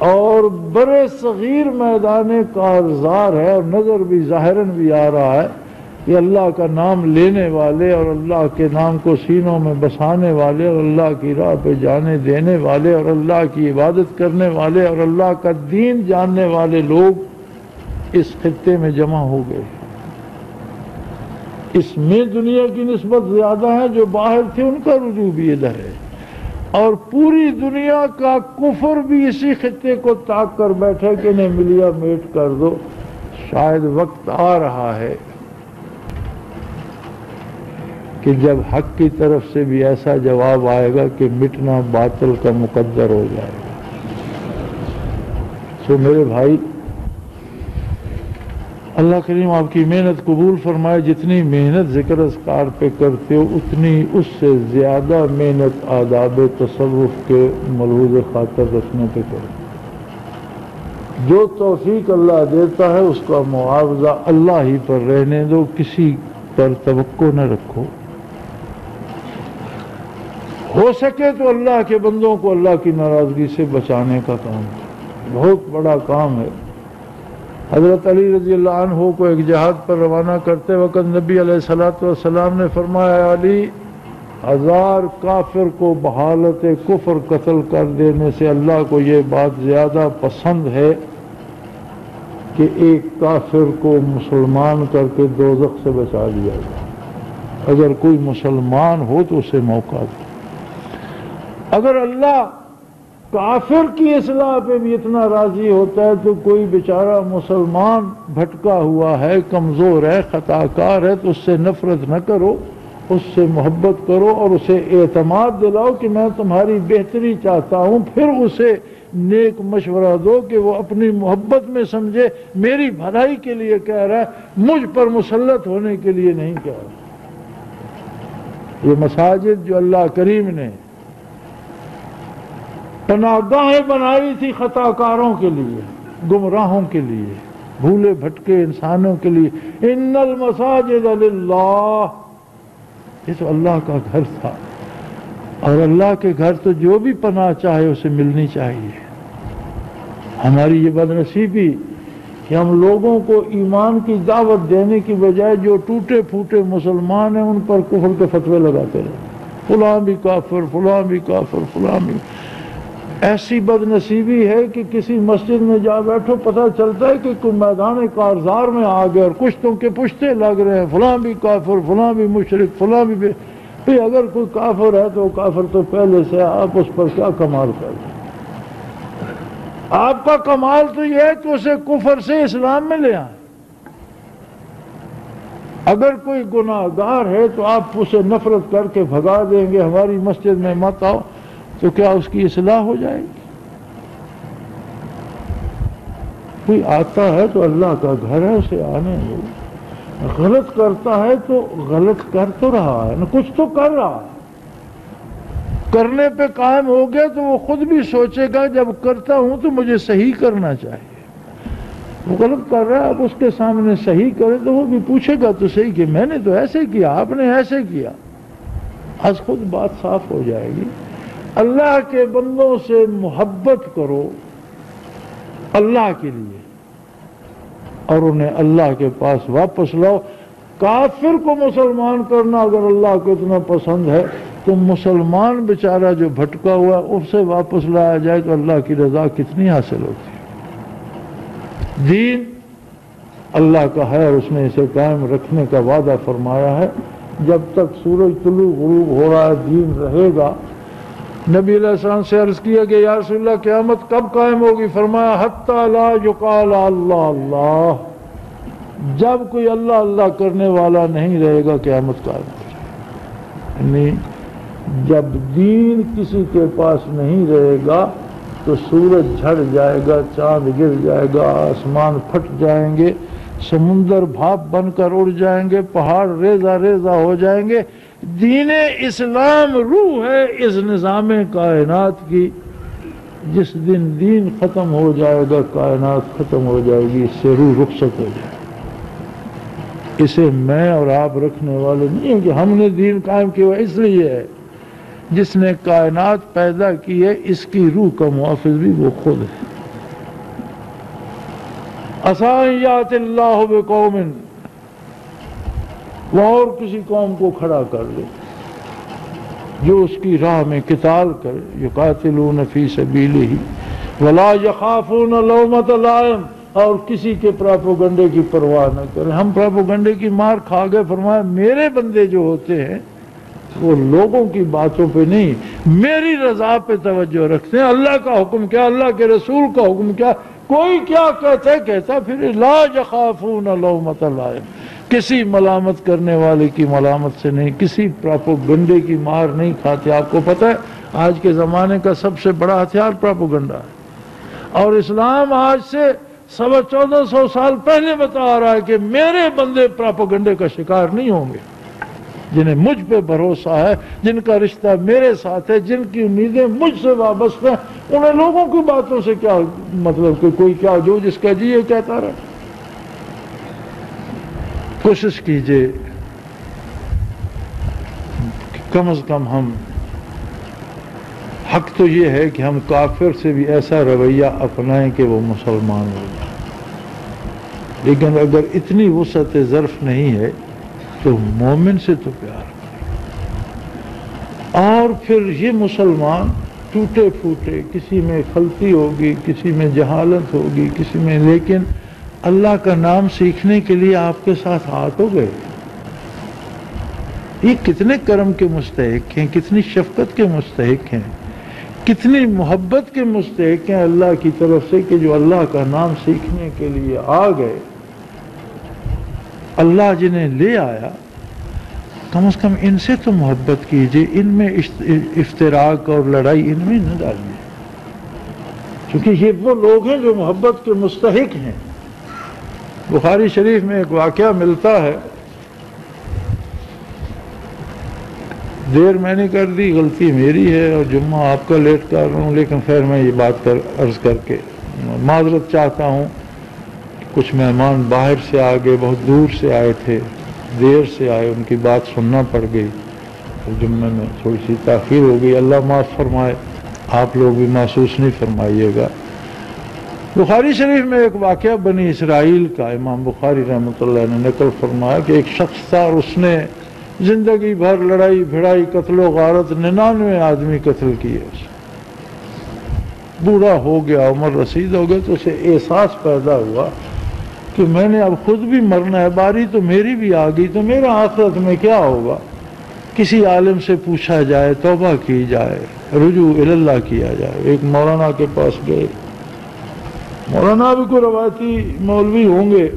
اور بر صغیر میدان کارزار ہے، اور نظر بھی ظاہراً بھی آ رہا ہے کہ اللہ کا نام لینے والے اور اللہ کے نام کو سینوں میں بسانے والے اور اللہ کی راہ پہ جانے دینے والے اور اللہ کی عبادت کرنے والے اور اللہ کا دین جاننے والے لوگ اس خطے میں جمع ہو گئے۔ اس میں دنیا کی نسبت زیادہ ہے، جو باہر تھے ان کا رجوع بھی ادھر ہے، اور پوری دنیا کا کفر بھی اسی خطے کو تاک کر بیٹھے کہ انہیں ملیا میٹ کر دو۔ شاید وقت آ رہا ہے کہ جب حق کی طرف سے بھی ایسا جواب آئے گا کہ مٹنا باطل کا مقدر ہو جائے گا۔ سو میرے بھائی، اللہ کریم آپ کی محنت قبول فرمائے۔ جتنی محنت ذکر اذکار پہ کرتے ہو اتنی اس سے زیادہ محنت آداب تصوف کے ملحوظ خاطر رکھنے پہ کرو۔ جو توفیق اللہ دیتا ہے اس کا معاوضہ اللہ ہی پر رہنے دو، کسی پر توقع نہ رکھو۔ ہو سکے تو اللہ کے بندوں کو اللہ کی ناراضگی سے بچانے کا کام ہے، بہت بڑا کام ہے۔ حضرت علی رضی اللہ عنہ کو ایک جہاد پر روانہ کرتے وقت نبی علیہ الصلوۃ والسلام نے فرمایا، علی، 1000 کافر کو بحالت کفر قتل کر دینے سے اللہ کو یہ بات زیادہ پسند ہے کہ ایک کافر کو مسلمان کر کے دوزخ سے بچا دیا جائے۔ اگر کوئی مسلمان ہو تو اسے موقع دے۔ اگر اللہ کافر کی اصلاح پہ بھی اتنا راضی ہوتا ہے تو کوئی بیچارہ مسلمان بھٹکا ہوا ہے، کمزور ہے، خطا کار ہے، تو اس سے نفرت نہ کرو، اس سے محبت کرو اور اسے اعتماد دلاؤ کہ میں تمہاری بہتری چاہتا ہوں۔ پھر اسے نیک مشورہ دو کہ وہ اپنی محبت میں سمجھے میری بھلائی کے لیے کہہ رہا ہے، مجھ پر مسلط ہونے کے لیے نہیں کہہ رہا۔ یہ مساجد جو اللہ کریم نے پناہ گاہیں بنائی تھی خطا کاروں کے لیے، گمراہوں کے لیے، بھولے بھٹکے انسانوں کے لیے، ان المساجد للہ، یہ تو اللہ کا گھر تھا، اور اللہ کے گھر تو جو بھی پناہ چاہے اسے ملنی چاہیے۔ ہماری یہ بدنصیبی کہ ہم لوگوں کو ایمان کی دعوت دینے کی بجائے جو ٹوٹے پھوٹے مسلمان ہیں ان پر کفر کے فتوے لگاتے رہے، فلاں بھی کافر، فلاں بھی کافر، فلاں بھی۔ ایسی بدنصیبی ہے کہ کسی مسجد میں جا بیٹھو پتہ چلتا ہے کہ کوئی میدان کارزار میں آ گئے اور کشتوں کے پشتے لگ رہے ہیں، فلاں بھی کافر، فلاں بھی مشرک، فلاں بھی بھئی اگر کوئی کافر ہے تو کافر تو پہلے سے، آپ اس پر کیا کمال کر رہے ہیں؟ آپ کا کمال تو یہ ہے کہ اسے کفر سے اسلام میں لے آئیں۔ اگر کوئی گناہ گار ہے تو آپ اسے نفرت کر کے بھگا دیں گے، ہماری مسجد میں مت آؤ، تو کیا اس کی اصلاح ہو جائے گی؟ کوئی آتا ہے تو اللہ کا گھر ہے، اسے آنے دو۔ غلط کرتا ہے تو غلط کر تو رہا ہے نا، کچھ تو کر رہا ہے، کرنے پہ قائم ہو گیا تو وہ خود بھی سوچے گا جب کرتا ہوں تو مجھے صحیح کرنا چاہیے۔ وہ غلط کر رہا ہے، آپ اس کے سامنے صحیح کریں تو وہ بھی پوچھے گا تو صحیح کہ میں نے تو ایسے کیا، آپ نے ایسے کیا، آج خود بات صاف ہو جائے گی۔ اللہ کے بندوں سے محبت کرو اللہ کے لیے اور انہیں اللہ کے پاس واپس لاؤ۔ کافر کو مسلمان کرنا اگر اللہ کو اتنا پسند ہے تو مسلمان بیچارہ جو بھٹکا ہوا ہے اس سے واپس لایا جائے تو اللہ کی رضا کتنی حاصل ہوتی ہے۔ دین اللہ کا ہے اور اس نے اسے قائم رکھنے کا وعدہ فرمایا ہے۔ جب تک سورج طلوع غروب ہو رہا ہے دین رہے گا۔ نبی علیہ السلام سے عرض کیا کہ یا رسول اللہ قیامت کب قائم ہوگی؟ فرمایا حتی لا یقال اللہ اللہ، جب کوئی اللہ اللہ کرنے والا نہیں رہے گا قیامت قائم ہو جائے گی۔ یعنی جب دین کسی کے پاس نہیں رہے گا تو سورج جھڑ جائے گا، چاند گر جائے گا، آسمان پھٹ جائیں گے، سمندر بھاپ بن کر اڑ جائیں گے، پہاڑ ریزہ ریزہ ہو جائیں گے۔ دین اسلام روح ہے اس نظام کائنات کی، جس دن دین ختم ہو جائے گا کائنات ختم ہو جائے گی، اس سے روح رخصت ہو جائے گی۔ اسے میں اور آپ رکھنے والے نہیں ہیں کہ ہم نے دین قائم کیا، اس لیے ہے جس نے کائنات پیدا کی ہے اس کی روح کا محافظ بھی وہ خود ہے۔ عَسَىٰ یَأْتِیَ اللَّهُ بِقَوْمٍ، وہ اور کسی قوم کو کھڑا کر دے جو اس کی راہ میں قتال کرے، یقاتلون فی سبیلہ ولا یخافون لومۃ لائم، اور کسی کے پراپوگنڈے کی پرواہ نہ کریں. ہم پراپوگنڈے کی مار کھا گئے. فرمایا میرے بندے جو ہوتے ہیں وہ لوگوں کی باتوں پہ نہیں میری رضا پہ توجہ رکھتے ہیں. اللہ کا حکم کیا, اللہ کے رسول کا حکم کیا, کوئی کیا کہتا پھر لا یخافون لومۃ لائم, کسی ملامت کرنے والے کی ملامت سے نہیں, کسی پراپوگنڈے کی مار نہیں کھاتے. آپ کو پتہ ہے آج کے زمانے کا سب سے بڑا ہتھیار پراپوگنڈا ہے, اور اسلام آج سے 1450 سال پہلے بتا رہا ہے کہ میرے بندے پراپوگنڈے کا شکار نہیں ہوں گے. جنہیں مجھ پہ بھروسہ ہے, جن کا رشتہ میرے ساتھ ہے, جن کی امیدیں مجھ سے وابستہ ہیں, انہیں لوگوں کی باتوں سے کیا مطلب کہ کوئی کیا جو جس کا جی یہ کہتا رہا. کوشش کیجئے کہ کم از کم ہم, حق تو یہ ہے کہ ہم کافر سے بھی ایسا رویہ اپنائیں کہ وہ مسلمان ہو جائے, لیکن اگر اتنی وسعت ظرف نہیں ہے تو مومن سے تو پیار کریں. اور پھر یہ مسلمان ٹوٹے پھوٹے, کسی میں غلطی ہوگی, کسی میں جہالت ہوگی, کسی میں, لیکن اللہ کا نام سیکھنے کے لیے آپ کے ساتھ ہاتھ ہو گئے. یہ کتنے کرم کے مستحق ہیں, کتنی شفقت کے مستحق ہیں, کتنی محبت کے مستحق ہیں اللہ کی طرف سے کہ جو اللہ کا نام سیکھنے کے لیے آ گئے. اللہ جنہیں لے آیا, کم از کم ان سے تو محبت کیجئے, ان میں افتراق اور لڑائی ان میں نہ ڈالیے, کیونکہ یہ وہ لوگ ہیں جو محبت کے مستحق ہیں. بخاری شریف میں ایک واقعہ ملتا ہے, دیر میں نے کر دی, غلطی میری ہے اور جمعہ آپ کا لیٹ کر رہا ہوں, لیکن خیر میں یہ بات عرض کر کے معذرت چاہتا ہوں. کچھ مہمان باہر سے آ گئے, بہت دور سے آئے تھے, دیر سے آئے, ان کی بات سننا پڑ گئی, جمعے میں تھوڑی سی تاخیر ہو گئی. اللہ معاف فرمائے, آپ لوگ بھی محسوس نہیں فرمائیے گا. بخاری شریف میں ایک واقعہ بنی اسرائیل کا امام بخاری رحمۃ اللہ نے نقل فرمایا کہ ایک شخص تھا, اس نے زندگی بھر لڑائی بھڑائی قتل و غارت 99 آدمی قتل کیے. بوڑھا ہو گیا, عمر رسید ہو گیا, تو اسے احساس پیدا ہوا کہ میں نے اب خود بھی مرنا ہے, باری تو میری بھی آ گئی, تو میرا آخرت میں کیا ہوگا. کسی عالم سے پوچھا جائے, توبہ کی جائے, رجوع اللہ کیا جائے. ایک مولانا کے پاس گئے, مولانا بھی کوئی روایتی مولوی ہوں گے,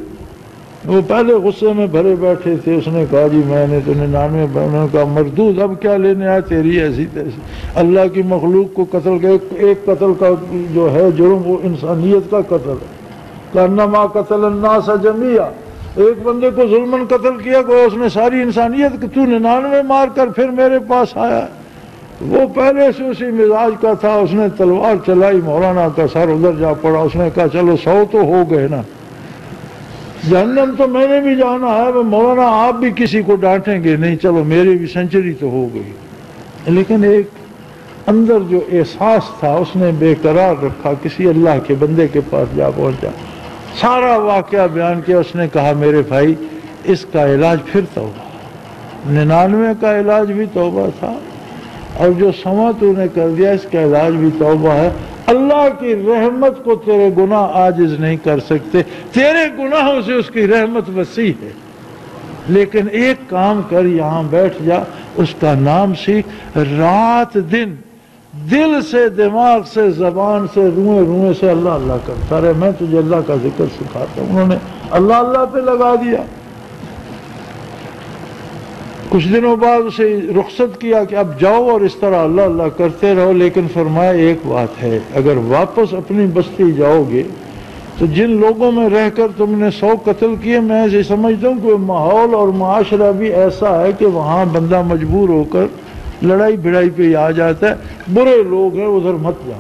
وہ پہلے غصے میں بھرے بیٹھے تھے. اس نے کہا جی میں نے تو 99 بہنوں کا مردود, اب کیا لینے آیا, تیری ایسی تیسی, اللہ کی مخلوق کو قتل کر, ایک قتل کا جو ہے جرم وہ انسانیت کا قتل ہے. کانما قتل الناس جميعا, ایک بندے کو ظلمن قتل کیا کہ اس نے ساری انسانیت کو, تو 99 مار کر پھر میرے پاس آیا. وہ پہلے سے اسی مزاج کا تھا, اس نے تلوار چلائی, مولانا کا سر ادھر جا پڑا. اس نے کہا چلو 100 تو ہو گئے نا, جہنم تو میں نے بھی جانا ہے, مولانا آپ بھی کسی کو ڈانٹیں گے نہیں, چلو میری بھی سینچری تو ہو گئی. لیکن ایک اندر جو احساس تھا اس نے بے قرار رکھا, کسی اللہ کے بندے کے پاس جا پہنچا, سارا واقعہ بیان کیا. اس نے کہا میرے بھائی اس کا علاج پھر توبہ, 99 کا علاج بھی توبہ تھا, اور جو سما تو نے کر دیا اس کا علاج بھی توبہ ہے. اللہ کی رحمت کو تیرے گناہ عاجز نہیں کر سکتے, تیرے گناہوں سے اس کی رحمت وسیع ہے. لیکن ایک کام کر, یہاں بیٹھ جا, اس کا نام سیکھ, رات دن دل سے, دماغ سے, زبان سے, روئے سے اللہ اللہ کرتا رہے. میں تجھے اللہ کا ذکر سکھاتا ہوں. انہوں نے اللہ اللہ پہ لگا دیا. کچھ دنوں بعد اسے رخصت کیا کہ اب جاؤ اور اس طرح اللہ اللہ کرتے رہو. لیکن فرمایا ایک بات ہے, اگر واپس اپنی بستی جاؤ گے تو جن لوگوں میں رہ کر تم نے 100 قتل کیے, میں ایسے سمجھتا ہوں کہ ماحول اور معاشرہ بھی ایسا ہے کہ وہاں بندہ مجبور ہو کر لڑائی بھڑائی پہ آ جاتا ہے. برے لوگ ہیں ادھر مت جا,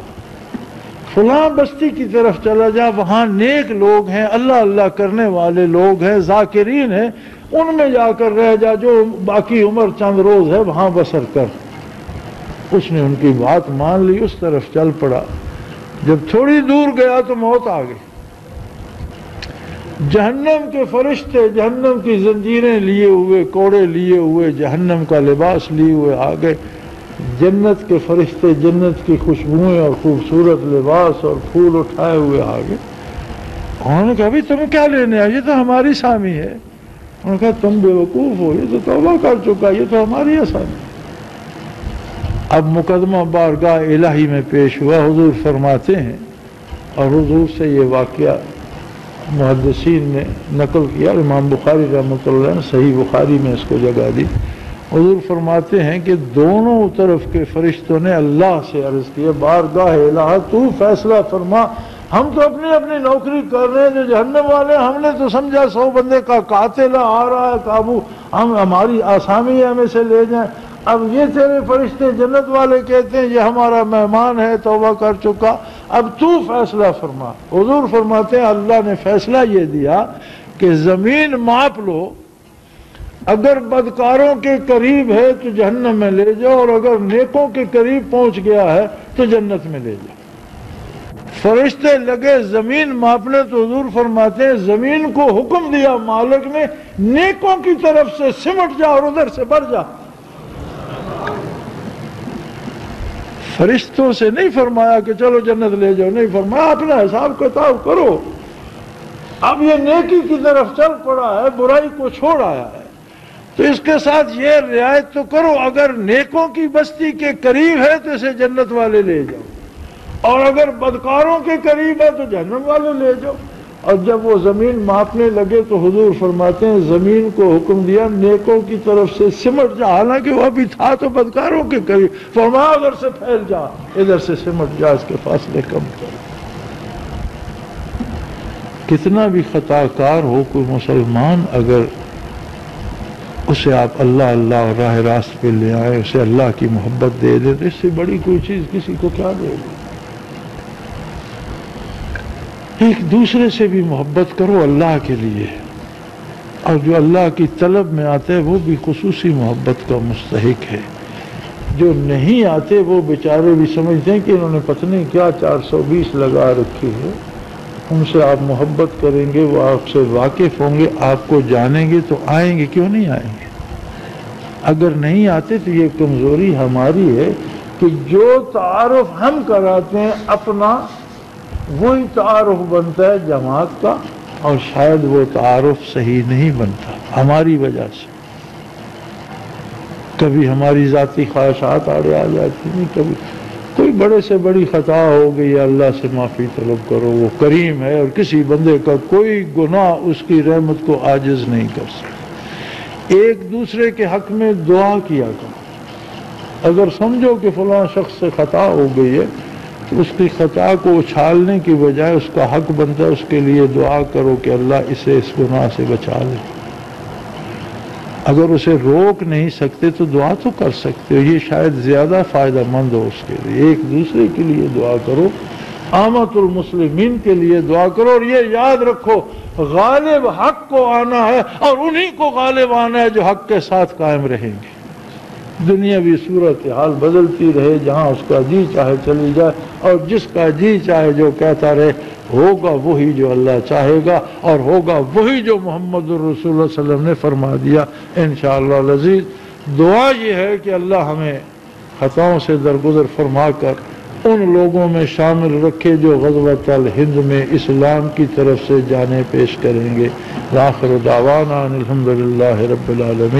فلاں بستی کی طرف چلا جا, وہاں نیک لوگ ہیں, اللہ اللہ کرنے والے لوگ ہیں, ذاکرین ہیں, ان میں جا کر رہ جا, جو باقی عمر چند روز ہے وہاں بسر کر. اس نے ان کی بات مان لی, اس طرف چل پڑا. جب تھوڑی دور گیا تو موت آ گئی. جہنم کے فرشتے جہنم کی زنجیریں لیے ہوئے, کوڑے لیے ہوئے, جہنم کا لباس لیے ہوئے آ گئے. جنت کے فرشتے جنت کی خوشبوئیں اور خوبصورت لباس اور پھول اٹھائے ہوئے آ گئے. انہوں نے کہا بھائی تمہیں کیا لینے آئے، یہ تو ہماری سامی ہے۔ انہوں نے کہا تم بیوقوف ہو، یہ تو توبہ کر چکا، یہ تو ہماری آسامی۔ اب مقدمہ بارگاہ الہی میں پیش ہوا، حضور فرماتے ہیں، اور حضور سے یہ واقعہ محدثین نے نقل کیا، امام بخاری رحمۃ اللہ نے صحیح بخاری میں اس کو جگہ دی۔ حضور فرماتے ہیں کہ دونوں طرف کے فرشتوں نے اللہ سے عرض کیا، بارگاہ الہ تو فیصلہ فرما، ہم تو اپنی اپنی نوکری کر رہے ہیں، جو جہنم والے ہم نے تو سمجھا 100 بندے کا قاتل آ رہا ہے قابو، ہم ہماری آسامی ہمیں سے لے جائیں، اب یہ تیرے فرشتے جنت والے کہتے ہیں یہ ہمارا مہمان ہے، توبہ کر چکا، اب تو فیصلہ فرما۔ حضور فرماتے ہیں اللہ نے فیصلہ یہ دیا کہ زمین ماپ لو، اگر بدکاروں کے قریب ہے تو جہنم میں لے جاؤ، اور اگر نیکوں کے قریب پہنچ گیا ہے تو جنت میں لے جاؤ۔ فرشتے لگے زمین ماپنے، تو حضور فرماتے ہیں زمین کو حکم دیا مالک نے، نیکوں کی طرف سے سمٹ جا اور ادھر سے بڑھ جا۔ فرشتوں سے نہیں فرمایا کہ چلو جنت لے جاؤ، نہیں فرمایا اپنا حساب کتاب کرو، اب یہ نیکی کی طرف چل پڑا ہے، برائی کو چھوڑ آیا ہے تو اس کے ساتھ یہ رعایت تو کرو، اگر نیکوں کی بستی کے قریب ہے تو اسے جنت والے لے جاؤ، اور اگر بدکاروں کے قریب ہے تو جہنم والے لے جاؤ۔ اور جب وہ زمین ماپنے لگے تو حضور فرماتے ہیں زمین کو حکم دیا نیکوں کی طرف سے سمٹ جا، حالانکہ وہ ابھی تھا تو بدکاروں کے قریب، فرمایا ادھر سے پھیل جا، ادھر سے سمٹ جا، اس کے فاصلے کم کر۔ کتنا بھی خطا کار ہو کوئی مسلمان، اگر اسے آپ اللہ اللہ اور راہ راست پہ لے آئے، اسے اللہ کی محبت دے دے، تو اس سے بڑی کوئی چیز کسی کو کیا دے گی۔ ایک دوسرے سے بھی محبت کرو اللہ کے لیے، اور جو اللہ کی طلب میں آتے ہیں وہ بھی خصوصی محبت کا مستحق ہے، جو نہیں آتے وہ بیچارے بھی سمجھتے ہیں کہ انہوں نے پتہ نہیں کیا 420 لگا رکھی ہے، ان سے آپ محبت کریں گے، وہ آپ سے واقف ہوں گے، آپ کو جانیں گے تو آئیں گے، کیوں نہیں آئیں گے؟ اگر نہیں آتے تو یہ کمزوری ہماری ہے کہ جو تعارف ہم کراتے ہیں اپنا، وہی تعارف بنتا ہے جماعت کا، اور شاید وہ تعارف صحیح نہیں بنتا ہماری وجہ سے۔ کبھی ہماری ذاتی خواہشات آڑے آ جاتی ہیں، کبھی کوئی بڑے سے بڑی خطا ہو گئی، اللہ سے معافی طلب کرو، وہ کریم ہے اور کسی بندے کا کوئی گناہ اس کی رحمت کو عاجز نہیں کر سکتا۔ ایک دوسرے کے حق میں دعا کیا کرو، اگر سمجھو کہ فلاں شخص سے خطا ہو گئی ہے تو اس کی خطا کو اچھالنے کی بجائے اس کا حق بنتا ہے اس کے لیے دعا کرو کہ اللہ اسے اس گناہ سے بچا لے۔ اگر اسے روک نہیں سکتے تو دعا تو کر سکتے ہو، یہ شاید زیادہ فائدہ مند ہو اس کے لیے۔ ایک دوسرے کے لیے دعا کرو، عامت المسلمین کے لیے دعا کرو، اور یہ یاد رکھو غالب حق کو آنا ہے، اور انہی کو غالب آنا ہے جو حق کے ساتھ قائم رہیں گے۔ دنیاوی صورتحال بدلتی رہے، جہاں اس کا جی چاہے چلی جائے، اور جس کا جی چاہے جو کہتا رہے، ہوگا وہی جو اللہ چاہے گا، اور ہوگا وہی جو محمد الرسول اللہ صلی اللہ علیہ وسلم نے فرما دیا انشاءاللہ العزیز۔ دعا یہ ہے کہ اللہ ہمیں خطاؤں سے درگزر فرما کر ان لوگوں میں شامل رکھے جو غزوۃ الہند میں اسلام کی طرف سے جانیں پیش کریں گے۔ آخر دعوانا الحمدللہ رب العالمین۔